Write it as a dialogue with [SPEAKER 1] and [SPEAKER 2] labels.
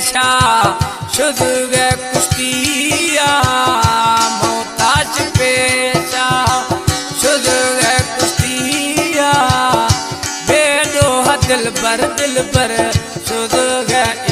[SPEAKER 1] पेशा शुद्ध गे कुश्तिया मोहताज पेशा शुद्ध गे कुश्तिया बेडो दिल पर शुद्ध गे